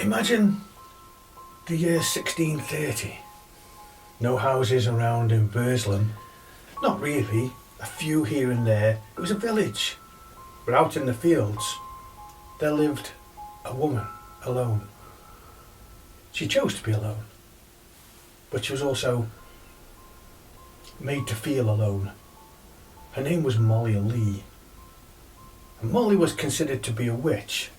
Imagine the year 1630. No houses around in Burslem. Not really. A few here and there. It was a village. But out in the fields, there lived a woman alone. She chose to be alone. But she was also made to feel alone. Her name was Leigh. And Molly was considered to be a witch.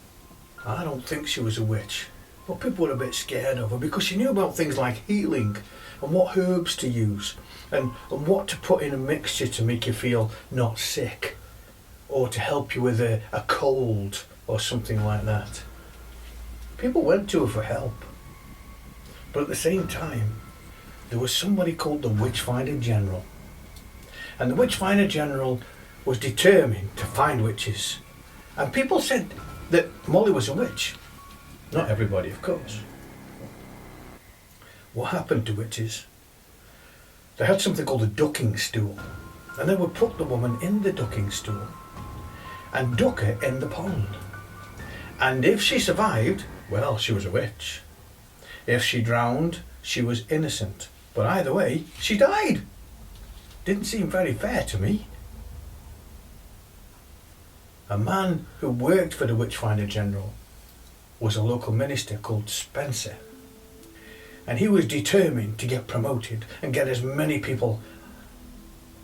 I don't think she was a witch, but people were a bit scared of her because she knew about things like healing and what herbs to use and what to put in a mixture to make you feel not sick or to help you with a cold or something like that. People went to her for help. But at the same time, there was somebody called the Witchfinder General. And the Witchfinder General was determined to find witches. And people said that Molly was a witch. Not everybody, of course. What happened to witches? They had something called a ducking stool. And they would put the woman in the ducking stool and duck her in the pond. And if she survived, well, she was a witch. If she drowned, she was innocent. But either way, she died. Didn't seem very fair to me. A man who worked for the Witchfinder General was a local minister called Spencer. And he was determined to get promoted and get as many people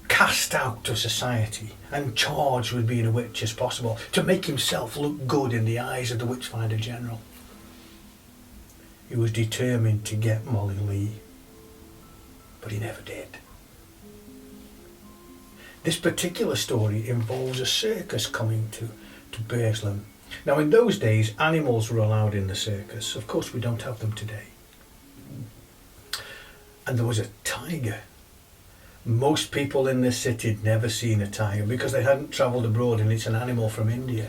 cast out of society and charged with being a witch as possible to make himself look good in the eyes of the Witchfinder General. He was determined to get Leigh, but he never did. This particular story involves a circus coming to Burslem. Now in those days, animals were allowed in the circus. Of course, we don't have them today. And there was a tiger. Most people in this city had never seen a tiger because they hadn't travelled abroad, and it's an animal from India.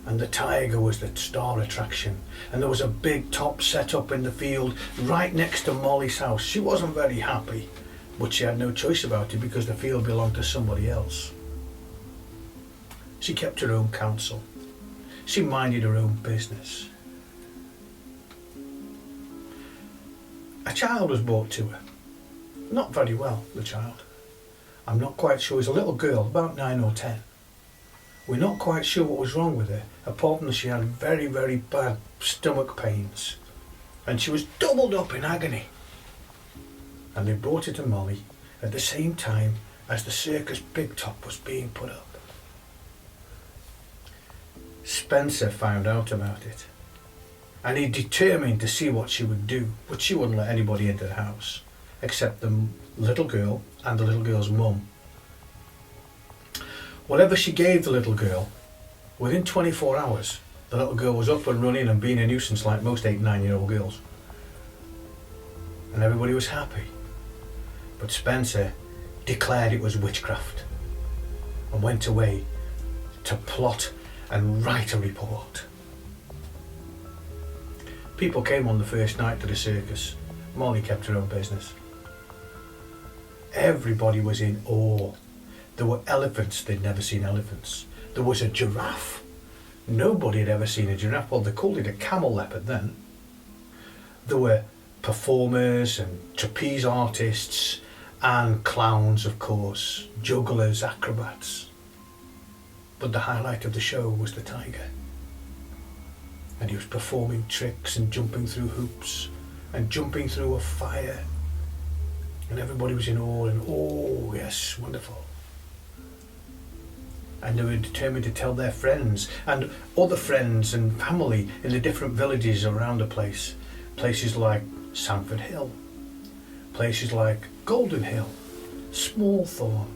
And the tiger was the star attraction. And there was a big top set up in the field right next to Molly's house. She wasn't very happy, but she had no choice about it because the field belonged to somebody else. She kept her own counsel. She minded her own business. A child was brought to her. Not very well, the child. I'm not quite sure. It was a little girl, about 9 or 10. We're not quite sure what was wrong with her, apart from that she had very, very bad stomach pains. And she was doubled up in agony. And they brought her to Molly at the same time as the circus big top was being put up. Spencer found out about it. And he determined to see what she would do, but she wouldn't let anybody into the house, except the little girl and the little girl's mum. Whatever she gave the little girl, within 24 hours, the little girl was up and running and being a nuisance like most 8 and 9-year-old girls. And everybody was happy. But Spencer declared it was witchcraft and went away to plot and write a report. People came on the first night to the circus. Molly kept her own business. Everybody was in awe. There were elephants, they'd never seen elephants. There was a giraffe. Nobody had ever seen a giraffe. Well, they called it a camel leopard then. There were performers and trapeze artists and clowns, of course, jugglers, acrobats. But the highlight of the show was the tiger. And he was performing tricks and jumping through hoops and jumping through a fire. And everybody was in awe and, oh yes, wonderful. And they were determined to tell their friends and other friends and family in the different villages around the place. Places like Sanford Hill, places like Golden Hill, Smallthorne,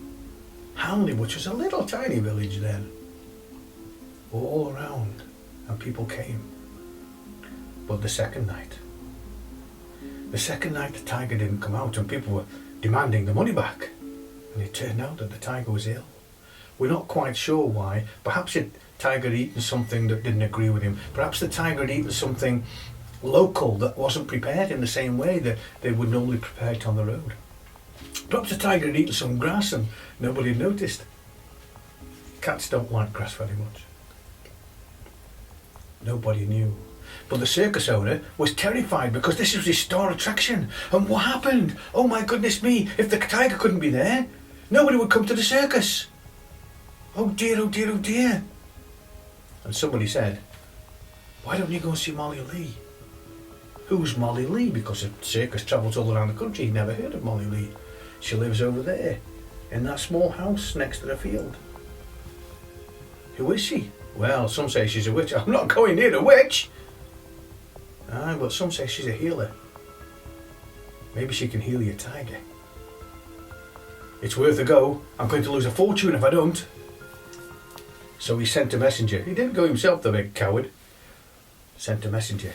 Hanley, which was a little tiny village then. All around, and people came. But the second night the tiger didn't come out, and people were demanding the money back. And it turned out that the tiger was ill. We're not quite sure why. Perhaps the tiger had eaten something that didn't agree with him. Perhaps the tiger had eaten something local that wasn't prepared in the same way that they would normally prepare it on the road. Perhaps the tiger had eaten some grass and nobody had noticed. Cats don't like grass very much. Nobody knew. But the circus owner was terrified because this was his star attraction. And what happened? Oh my goodness me, if the tiger couldn't be there, nobody would come to the circus. Oh dear, oh dear, oh dear. And somebody said, why don't you go and see Molly Leigh? Who's Molly Leigh? Because the circus travels all around the country. He'd never heard of Molly Leigh. She lives over there, in that small house next to the field. Who is she? Well, some say she's a witch. I'm not going near a witch. Aye, but some say she's a healer. Maybe she can heal your tiger. It's worth a go. I'm going to lose a fortune if I don't. So he sent a messenger. He didn't go himself, the big coward. Sent a messenger.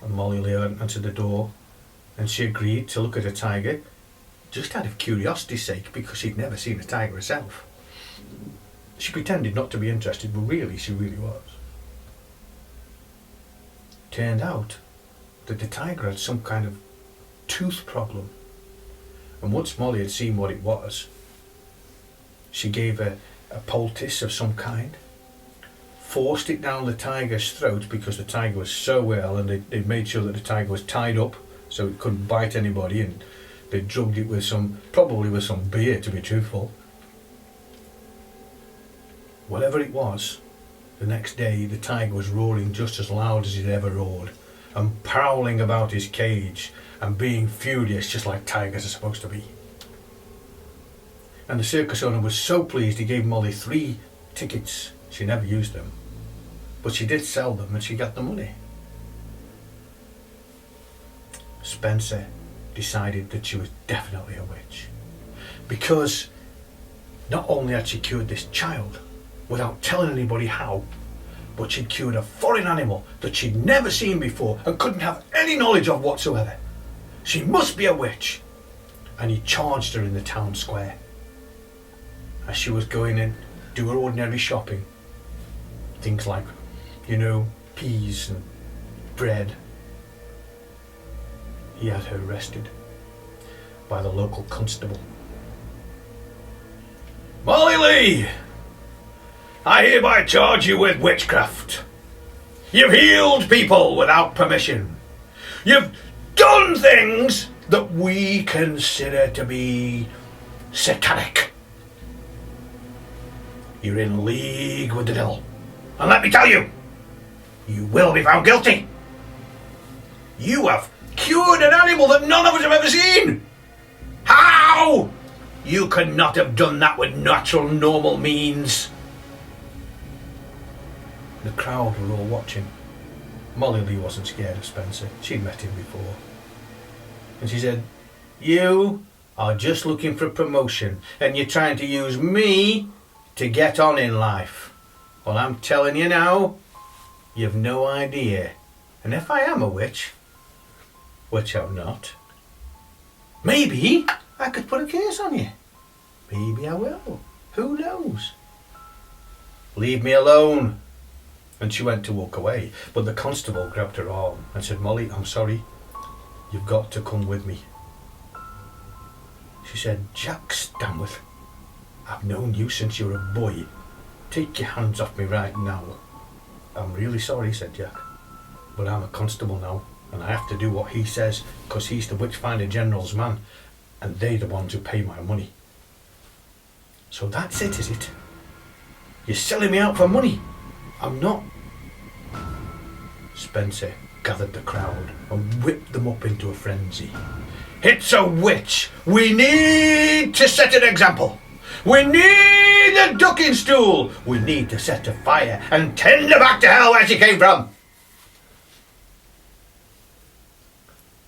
And Molly Leigh answered the door. And she agreed to look at a tiger, just out of curiosity's sake, because she'd never seen a tiger herself. She pretended not to be interested, but really, she really was. Turned out that the tiger had some kind of tooth problem. And once Molly had seen what it was, she gave a poultice of some kind, forced it down the tiger's throat because the tiger was so ill, and they made sure that the tiger was tied up so it couldn't bite anybody, and they drugged it with probably with some beer, to be truthful. Whatever it was, the next day the tiger was roaring just as loud as he'd ever roared, and prowling about his cage and being furious just like tigers are supposed to be. And the circus owner was so pleased he gave Molly 3 tickets. She never used them, but she did sell them and she got the money. Spencer decided that she was definitely a witch, because not only had she cured this child without telling anybody how, but she'd cured a foreign animal that she'd never seen before and couldn't have any knowledge of whatsoever. She must be a witch. And he charged her in the town square as she was going in, do her ordinary shopping. Things like, peas and bread. He had her arrested by the local constable. Molly Leigh, I hereby charge you with witchcraft. You've healed people without permission. You've done things that we consider to be satanic. You're in league with the devil. And let me tell you, you will be found guilty. You have cured an animal that none of us have ever seen. How? You could not have done that with natural, normal means. The crowd were all watching. Molly Leigh wasn't scared of Spencer. She'd met him before. And she said, you are just looking for promotion, and you're trying to use me to get on in life. Well, I'm telling you now, you've no idea. And if I am a witch, which I'm not, maybe I could put a curse on you. Maybe I will. Who knows? Leave me alone. And she went to walk away, but the constable grabbed her arm and said, Molly, I'm sorry, you've got to come with me. She said, Jack Stanworth, I've known you since you were a boy. Take your hands off me right now. I'm really sorry, said Jack, but I'm a constable now, and I have to do what he says, because he's the Witchfinder General's man, and they're the ones who pay my money. So that's it, is it? You're selling me out for money? I'm not. Spencer gathered the crowd and whipped them up into a frenzy. It's a witch! We need to set an example! We need a ducking stool! We need to set a fire and tend her back to hell where she came from!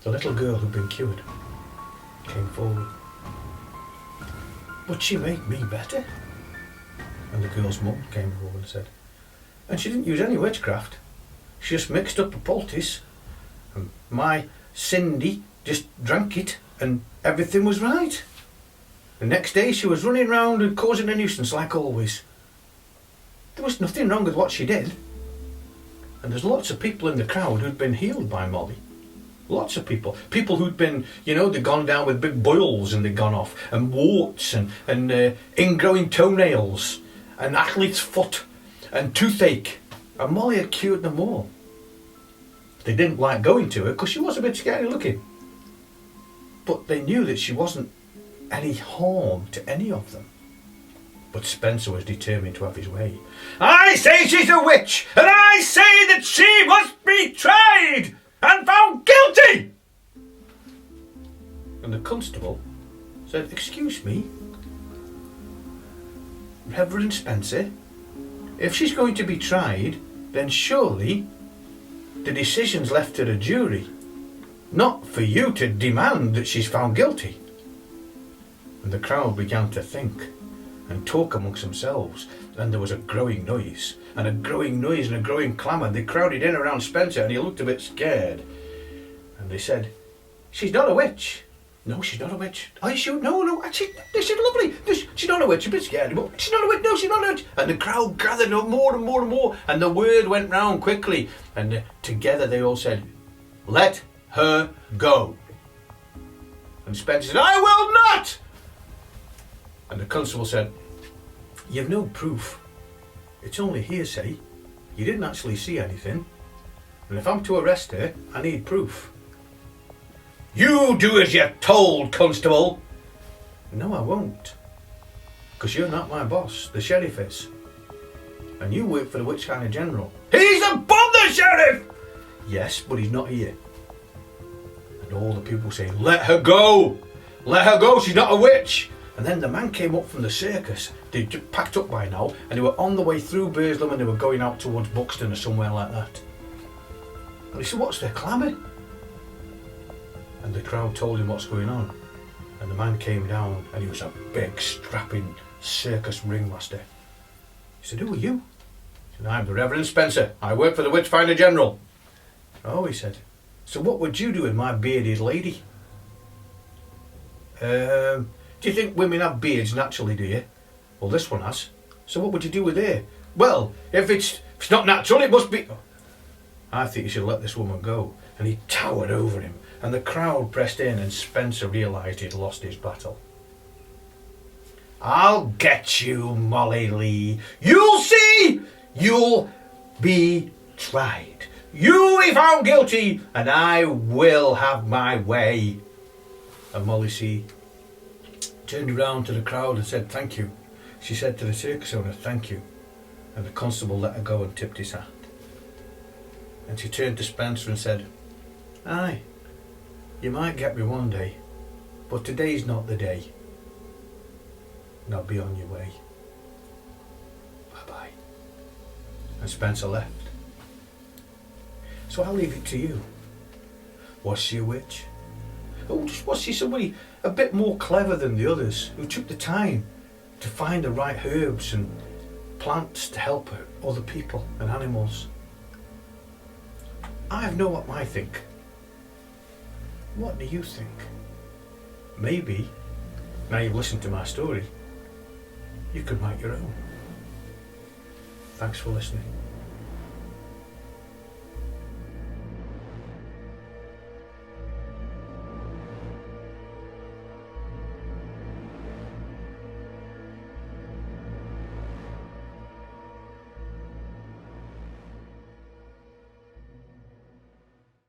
The little girl who'd been cured came forward. But she made me better. And the girl's mum came forward and said, and she didn't use any witchcraft. She just mixed up a poultice, and my Cindy just drank it, and everything was right. The next day she was running round and causing a nuisance like always. There was nothing wrong with what she did. And there's lots of people in the crowd who'd been healed by Molly. Lots of people. People who'd been, they'd gone down with big boils and they'd gone off, and warts and ingrowing toenails, and athlete's foot, and toothache, and Molly had cured them all. They didn't like going to her because she was a bit scary looking. But they knew that she wasn't any harm to any of them. But Spencer was determined to have his way. I say she's a witch, and I say that she must be tried and found guilty! And the constable said, excuse me, Reverend Spencer, if she's going to be tried, then surely the decision's left to the jury, not for you to demand that she's found guilty. And the crowd began to think and talk amongst themselves, and there was a growing noise, and a growing noise and a growing clamour. They crowded in around Spencer, and he looked a bit scared. And they said, she's not a witch. No, she's not a witch. Are you sure? No, actually, she's lovely. She's not a witch. A bit scared, but she's not a witch. No, she's not a witch. And the crowd gathered up more and more and more, and the word went round quickly. And together they all said, let her go. And Spencer said, I will not. And the constable said, you've no proof. It's only hearsay. You didn't actually see anything. And if I'm to arrest her, I need proof. You do as you're told, constable. No, I won't. Because you're not my boss. The sheriff is. And you work for the Witch Finder General. He's above the sheriff! Yes, but he's not here. And all the people say, let her go! Let her go, she's not a witch! And then the man came up from the circus. They'd just packed up by now, and they were on the way through Burslem, and they were going out towards Buxton or somewhere like that. And he said, what's the clamour? And the crowd told him what's going on. And the man came down, and he was a big, strapping circus ringmaster. He said, who are you? He said, I'm the Reverend Spencer. I work for the Witch Finder General. Oh, he said, so what would you do with my bearded lady? Do you think women have beards naturally, do you? Well, this one has. So what would you do with her? Well, if it's not natural, it must be... I think you should let this woman go. And he towered over him, and the crowd pressed in, and Spencer realised he'd lost his battle. I'll get you, Molly Leigh. You'll see! You'll be tried. You'll be found guilty, and I will have my way. And Molly C. turned around to the crowd and said, thank you. She said to the circus owner, thank you. And the constable let her go and tipped his hat. And she turned to Spencer and said, aye, you might get me one day, but today's not the day. Now be on your way. Bye-bye. And Spencer left. So I'll leave it to you. Was she a witch? Or was she somebody a bit more clever than the others, who took the time to find the right herbs and plants to help her, other people and animals? I know what I think. What do you think? Maybe, now you've listened to my story, you could write your own. Thanks for listening.